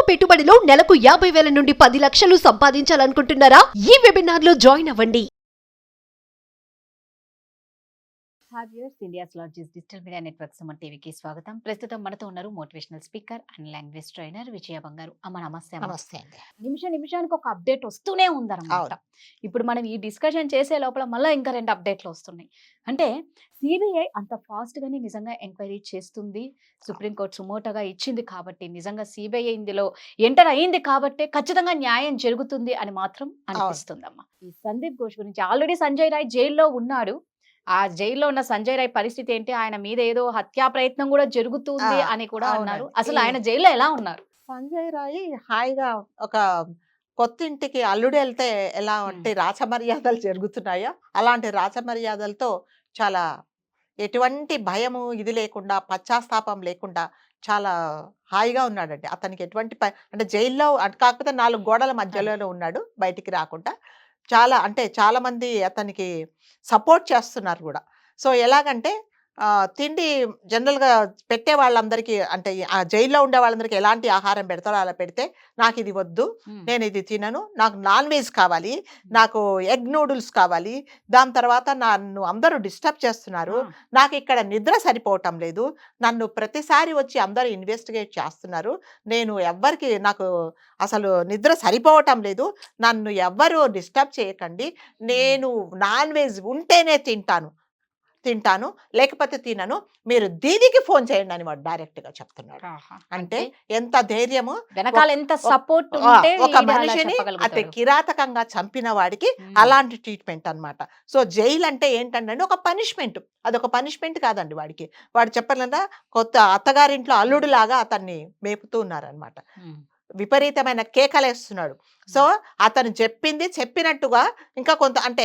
పెట్టుబడిలో నెలకు 50,000 నుండి 10 లక్షలు సంపాదించాలనుకుంటున్నారా? ఈ వెబినార్ లో జాయిన్ అవ్వండి. Viewers, India's largest digital media network Suman టీవీకి స్వాగతం. ప్రస్తుతం మనతో ఉన్నారు motivational speaker and language trainer Vijaya Bangaru. అమ్మ నమస్తే. నమస్తే అండి. నిమిషానికి ఒక అప్డేట్ వస్తూనే ఉందన్నమాట. ఇప్పుడు మనం ఈ డిస్కషన్ చేసే లోపల మళ్ళీ ఇంకా 2 అప్డేట్లు వస్తున్నాయి. అంటే సిబిఐ అంత ఫాస్ట్ గానే నిజంగా ఎంక్వైరీ చేస్తుంది, సుప్రీంకోర్టు సుమోటోగా ఇచ్చింది కాబట్టి, నిజంగా సిబిఐ ఇందులో ఎంటర్ అయింది కాబట్టి ఖచ్చితంగా న్యాయం జరుగుతుంది అని మాత్రం అనిపిస్తుందమ్మా. ఈ సందీప్ ఘోష్ గురించి ఆల్రెడీ సంజయ్ రాయ్ జైల్లో ఉన్నాడు. ఆ జైల్లో ఉన్న సంజయ్ రాయ్ పరిస్థితి ఏంటి? ఆయన మీద ఏదో హత్యా ప్రయత్నం కూడా జరుగుతుంది అని కూడా అన్నారు. అసలు ఆయన జైల్లో ఎలా ఉన్నారు? సంజయ్ రాయ్ హాయిగా ఒక కొత్తింటికి అల్లుడు వెళ్తే ఎలా అంటే రాచమర్యాదలు జరుగుతున్నాయో అలాంటి రాచమర్యాదలతో చాలా ఎటువంటి భయము ఇది లేకుండా, పశ్చాత్తాపం లేకుండా చాలా హాయిగా ఉన్నాడండి. అతనికి ఎటువంటి అంటే జైల్లో కాకపోతే 4 గోడల మధ్యలోనే ఉన్నాడు, బయటికి రాకుండా. చాలా మంది అతనికి సపోర్ట్ చేస్తున్నారు కూడా. సో ఎలాగంటే తిండి జనరల్గా పెట్టే వాళ్ళందరికీ, అంటే ఆ జైల్లో ఉండే వాళ్ళందరికీ ఎలాంటి ఆహారం పెడతారో అలా పెడితే, నాకు ఇది వద్దు, నేను ఇది తినను, నాకు నాన్ వెజ్ కావాలి, నాకు ఎగ్ నూడిల్స్ కావాలి, దాని తర్వాత నన్ను అందరూ డిస్టర్బ్ చేస్తున్నారు, నాకు ఇక్కడ నిద్ర సరిపోవటం లేదు, నన్ను ప్రతిసారి వచ్చి అందరూ ఇన్వెస్టిగేట్ చేస్తున్నారు, నాకు అసలు నిద్ర సరిపోవటం లేదు, నన్ను ఎవ్వరూ డిస్టర్బ్ చేయకండి, నేను నాన్ వెజ్ ఉంటేనే తింటాను, లేకపోతే తినను, మీరు దీనికి ఫోన్ చేయండి అని వాడు డైరెక్ట్ గా చెప్తున్నాడు. అంటే ఎంత ధైర్యము, వెనకాల ఎంత సపోర్ట్, ఒక మనిషిని అతి కిరాతకంగా చంపిన వాడికి అలాంటి ట్రీట్మెంట్ అన్నమాట. సో జైలు అంటే ఏంటంటే ఒక పనిష్మెంట్, అదొక పనిష్మెంట్ కాదండి వాడికి. వాడు చెప్పాలంటే కొత్త అత్తగారింట్లో అల్లుడు లాగా అతన్ని మేపుతూ ఉన్నారనమాట. విపరీతమైన కేకలేస్తున్నాడు. సో అతను చెప్పినట్టుగా ఇంకా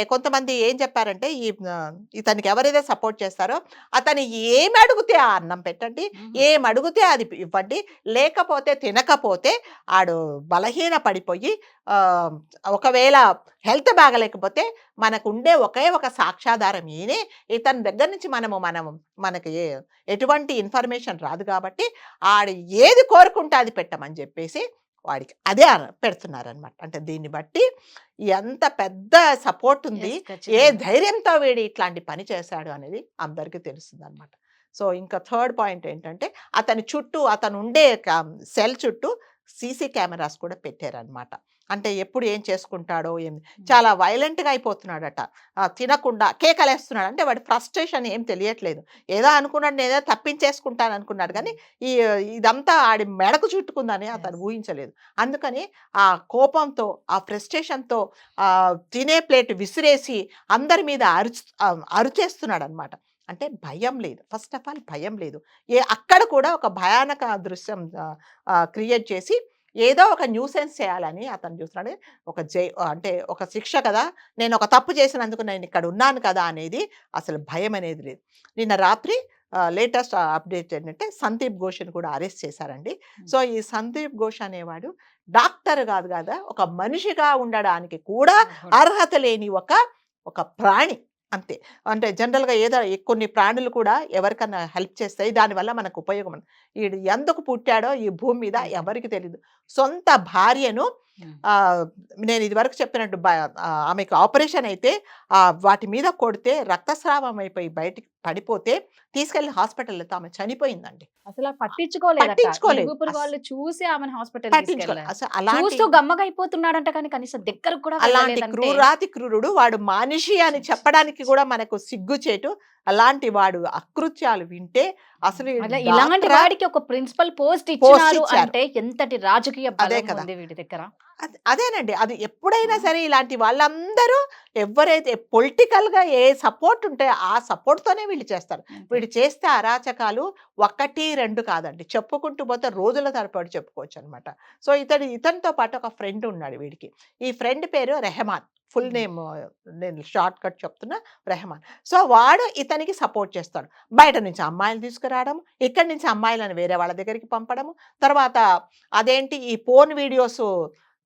కొంతమంది ఏం చెప్పారంటే, ఇతనికి ఎవరైతే సపోర్ట్ చేస్తారో అతను ఏమి అడిగితే ఆ అన్నం పెట్టండి, ఏమి అడిగితే అది ఇవ్వండి, లేకపోతే తినకపోతే ఆడు బలహీన పడిపోయి ఒకవేళ హెల్త్ బాగలేకపోతే మనకు ఉండే ఒకే ఒక సాక్ష్యాధారం ఈయనే, ఇతని దగ్గర నుంచి మనకి ఎటువంటి ఇన్ఫర్మేషన్ రాదు కాబట్టి ఆడు ఏది కోరుకుంటే అది పెట్టమని చెప్పేసి వాడికి అదే పెడుతున్నారనమాట. అంటే దీన్ని బట్టి ఎంత పెద్ద సపోర్ట్ ఉంది, ఏ ధైర్యంతో వీడు ఇట్లాంటి పని చేశాడు అనేది అందరికీ తెలుస్తుంది అనమాట. సో ఇంకా 3rd పాయింట్ ఏంటంటే, అతను ఉండే సెల్ చుట్టూ సీసీ కెమెరాస్ కూడా పెట్టారనమాట. అంటే ఎప్పుడు ఏం చేసుకుంటాడో చాలా వైలెంట్గా అయిపోతున్నాడట, తినకుండా కేకలేస్తున్నాడు. అంటే వాడి ఫ్రస్ట్రేషన్ ఏం తెలియట్లేదు, ఏదో అనుకున్నాడు, నేనేదో తప్పించేసుకుంటాను అనుకున్నాడు, కానీ ఇదంతా ఆడి మెడకు చుట్టుకుందని అతను ఊహించలేదు. అందుకని ఆ కోపంతో, ఆ ఫ్రస్ట్రేషన్తో తినే ప్లేట్ విసిరేసి అందరి మీద అరుచేస్తున్నాడు అనమాట. అంటే భయం లేదు, ఫస్ట్ ఆఫ్ ఆల్ భయం లేదు. అక్కడ కూడా ఒక భయానక దృశ్యం క్రియేట్ చేసి ఏదో ఒక న్యూసెన్స్ చేయాలని అతను చూస్తున్నాడు. అంటే ఒక శిక్ష కదా, నేను ఒక తప్పు చేసినందుకు నేను ఇక్కడ ఉన్నాను కదా అనేది అసలు భయం అనేది లేదు. నిన్న రాత్రి లేటెస్ట్ అప్డేట్ ఏంటంటే సందీప్ ఘోష్ని కూడా అరెస్ట్ చేశారండి. సో ఈ సందీప్ ఘోష్ అనేవాడు డాక్టర్ కాదు కదా, ఒక మనిషిగా ఉండడానికి కూడా అర్హత లేని ఒక ప్రాణి అంతే. అంటే జనరల్గా కొన్ని ప్రాణులు కూడా ఎవరికన్నా హెల్ప్ చేస్తాయి, దానివల్ల మనకు ఉపయోగం. వీడు ఎందుకు పుట్టాడో ఈ భూమి మీద ఎవరికి తెలియదు. సొంత భార్యను నేను ఇదివరకు చెప్పినట్టు ఆమెకు ఆపరేషన్ అయితే వాటి మీద కొడితే రక్తస్రావం అయిపోయి బయటికి పడిపోతే తీసుకెళ్లి హాస్పిటల్లో ఆమె చనిపోయిందండి. అసలు పట్టించుకోలేదు. వాళ్ళు చూసి ఆమెను హాస్పిటల్ గమ్మగా అయిపోతున్నాడంట, కానీ కనీసం దగ్గర కూడా అలాంటి క్రూరాతి క్రూరుడు వాడు. మనిషి అని చెప్పడానికి కూడా మనకు సిగ్గుచేటు. అలాంటి వాడు అకృత్యాలు వింటే అసలు ఇలాంటి వాడికి ఒక ప్రిన్సిపల్ పోస్ట్ ఇచ్చారు అంటే ఎంతటి రాజకీయ బలం ఉంది వీడి దగ్గర. అదేనండి, అది ఎప్పుడైనా సరే ఇలాంటి వాళ్ళందరూ ఎవరైతే పొలిటికల్ గా ఏ సపోర్ట్ ఉంటే ఆ సపోర్ట్ తోనే వీళ్ళు చేస్తారు. వీళ్ళు చేస్తే అరాచకాలు 1, 2 కాదండి, చెప్పుకుంటూ పోతే రోజుల తరబడి చెప్పుకోవచ్చు అనమాట. సో ఇతనితో పాటు ఒక ఫ్రెండ్ ఉన్నాడు వీడికి. ఈ ఫ్రెండ్ పేరు రెహమాన్, ఫుల్ నేమ్ నేను షార్ట్ కట్ చెప్తున్నా, రెహమాన్. సో వాడు ఇతనికి సపోర్ట్ చేస్తాడు. బయట నుంచి అమ్మాయిలు తీసుకురావడం, ఇక్కడి నుంచి అమ్మాయిలను వేరే వాళ్ళ దగ్గరికి పంపడము, తర్వాత అదేంటి ఈ పోర్న్ వీడియోస్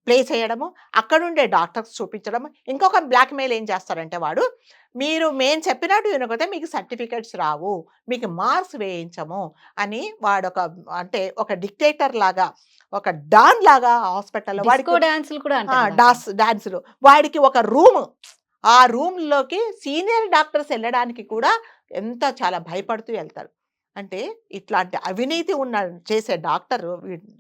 ప్లేస్ చేయడము, అక్కడుండే డాక్టర్స్ చూపించడం. ఇంకొక బ్లాక్మెయిల్ ఏం చేస్తారంటే వాడు, మీరు మేము చెప్పినట్టు వినకపోతే మీకు సర్టిఫికెట్స్ రావు, మీకు మార్క్స్ వేయించము అని వాడొక అంటే ఒక డిక్టేటర్ లాగా, ఒక డాన్ లాగా హాస్పిటల్లో వాడికి డిస్కో డాన్సులు కూడా అంటారు కదా. డాన్సులు వాడికి ఒక రూమ్, ఆ రూమ్లోకి సీనియర్ డాక్టర్స్ వెళ్ళడానికి కూడా చాలా భయపడుతూ వెళ్తారు. అంటే ఇట్లాంటి అవినీతి చేసే డాక్టర్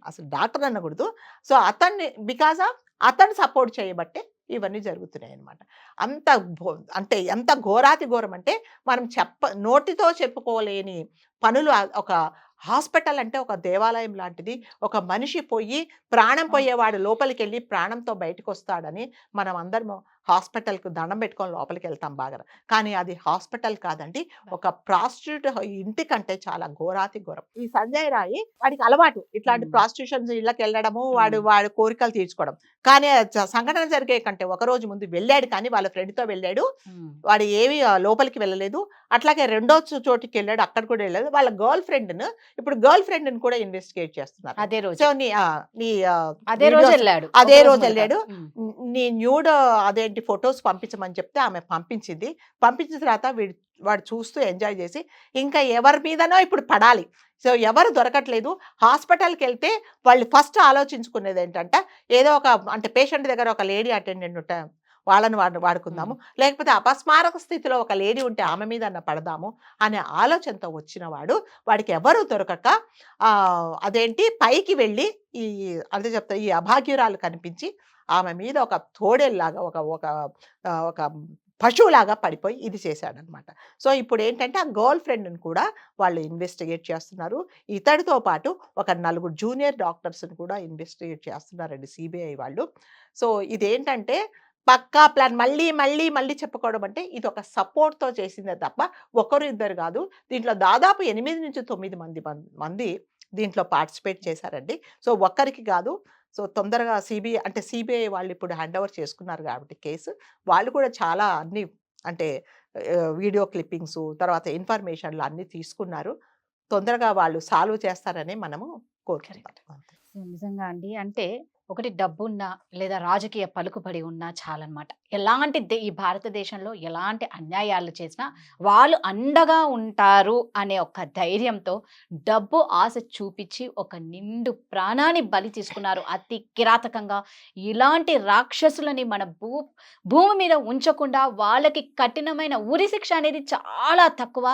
అసలు డాక్టర్ అనకూడదు. సో అతన్ని బికాజ్ ఆఫ్ అతను సపోర్ట్ చేయబట్టే ఇవన్నీ జరుగుతున్నాయి అన్నమాట. అంత అంటే ఎంత ఘోరాతి ఘోరం అంటే మనం నోటితో చెప్పుకోలేని పనులు. ఒక హాస్పిటల్ అంటే ఒక దేవాలయం లాంటిది. ఒక మనిషి పోయి ప్రాణం పోయేవాడు లోపలికి వెళ్ళి ప్రాణంతో బయటకు వస్తాడని మనం అందరం హాస్పిటల్కు దండం పెట్టుకొని లోపలికి వెళ్తాం బాగా. కానీ అది హాస్పిటల్ కాదండి, ఒక ప్రాస్టిట్యూట్ ఇంటికంటే చాలా ఘోరాతి ఘోరం. ఈ సంజయ్ రాయ్ వాడికి అలవాటు ఇట్లాంటి ప్రాస్టిట్యూషన్స్ ఇళ్ళకి వెళ్ళడము, వాడు కోరికలు తీర్చుకోవడం. కానీ సంఘటన జరిగే కంటే ఒక రోజు ముందు వెళ్ళాడు, కానీ వాళ్ళ ఫ్రెండ్తో వెళ్ళాడు. వాడు ఏమి లోపలికి వెళ్ళలేదు. అట్లాగే రెండో చోటికి వెళ్ళాడు, అక్కడ కూడా వెళ్ళలేదు. వాళ్ళ గర్ల్ ఫ్రెండ్ను ఇప్పుడు కూడా ఇన్వెస్టిగేట్ చేస్తున్నారు. అదే రోజు సో అదే రోజు వెళ్ళాడు. అదే రోజు వెళ్ళాడు. నీ న్యూడ్ అదేంటి ఫొటోస్ పంపించమని చెప్తే ఆమె పంపించింది. పంపించిన తర్వాత వాడు చూస్తూ ఎంజాయ్ చేసి ఇంకా ఎవరి మీదనో ఇప్పుడు పడాలి. సో ఎవరు దొరకట్లేదు. హాస్పిటల్కి వెళ్తే వాళ్ళు ఫస్ట్ ఆలోచించుకునేది ఏంటంటే ఏదో ఒక అంటే పేషెంట్ దగ్గర ఒక లేడీ అటెండెంట్ ఉంటే వాళ్ళని వాడుకుందాము, లేకపోతే అపస్మారక స్థితిలో ఒక లేడీ ఉంటే ఆమె మీద పడదాము అనే ఆలోచనతో వచ్చిన వాడికి ఎవరు దొరకక అదేంటి పైకి వెళ్ళి అదే చెప్తా ఈ అభాగ్యురాలు కనిపించి ఆమె మీద ఒక తోడేలాగా ఒక పశువులాగా పడిపోయి ఇది చేశాడనమాట. సో ఇప్పుడు ఏంటంటే ఆ గర్ల్ ఫ్రెండ్ని కూడా వాళ్ళు ఇన్వెస్టిగేట్ చేస్తున్నారు. ఇతడితో పాటు ఒక 4 జూనియర్ డాక్టర్స్ని కూడా ఇన్వెస్టిగేట్ చేస్తున్నారండి సిబిఐ వాళ్ళు. సో ఇదేంటంటే పక్కా ప్లాన్. మళ్ళీ చెప్పుకోవడం అంటే ఇది ఒక సపోర్ట్తో చేసిందే తప్ప ఒకరు ఇద్దరు కాదు. దీంట్లో దాదాపు 8 నుంచి 9 మంది దీంట్లో పార్టిసిపేట్ చేశారండి. సో ఒక్కరికి కాదు. సో తొందరగా సిబిఐ వాళ్ళు ఇప్పుడు హ్యాండ్ ఓవర్ చేసుకున్నారు కాబట్టి కేసు, వాళ్ళు కూడా చాలా అన్ని అంటే వీడియో క్లిప్పింగ్స్ తర్వాత ఇన్ఫర్మేషన్లు అన్నీ తీసుకున్నారు. తొందరగా వాళ్ళు సాల్వ్ చేస్తారని మనము కోరుకుంటాం. నిజంగా అండి. అంటే ఒకటి డబ్బున్నా లేదా రాజకీయ పలుకుబడి ఉన్నా చాలన్నమాట. ఎలాంటి ఈ భారతదేశంలో ఎలాంటి అన్యాయాలు చేసినా వాళ్ళు అండగా ఉంటారు అనే ఒక ధైర్యంతో డబ్బు ఆశ చూపించి ఒక నిండు ప్రాణాన్ని బలి తీసుకున్నారు అతి కిరాతకంగా. ఇలాంటి రాక్షసులని మన భూమి మీద ఉంచకుండా వాళ్ళకి కఠినమైన ఉరి శిక్ష అనేది చాలా తక్కువ.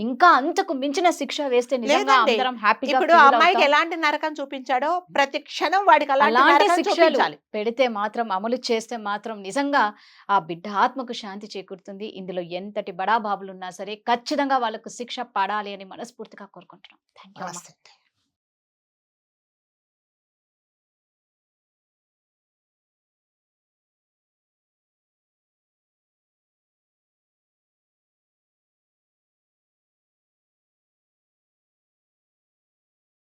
ఇంకా అంతకు మించిన శిక్ష వేస్తే నిజంగా అందరం హ్యాపీగా ఇప్పుడు అమ్మాయికి ఎలాంటి నరకం చూపించాడో ప్రతి క్షణం వాడికి అలాంటి శిక్షలు పెడితే మాత్రం అమలు చేస్తే మాత్రం నిజంగా ఆ బిడ్డ ఆత్మకు శాంతి చేకూరుతుంది. ఇందులో ఎంతటి బడాబాబులు ఉన్నా సరే ఖచ్చితంగా వాళ్ళకు శిక్ష పడాలి అని మనస్ఫూర్తిగా కోరుకుంటున్నాం. Thank you.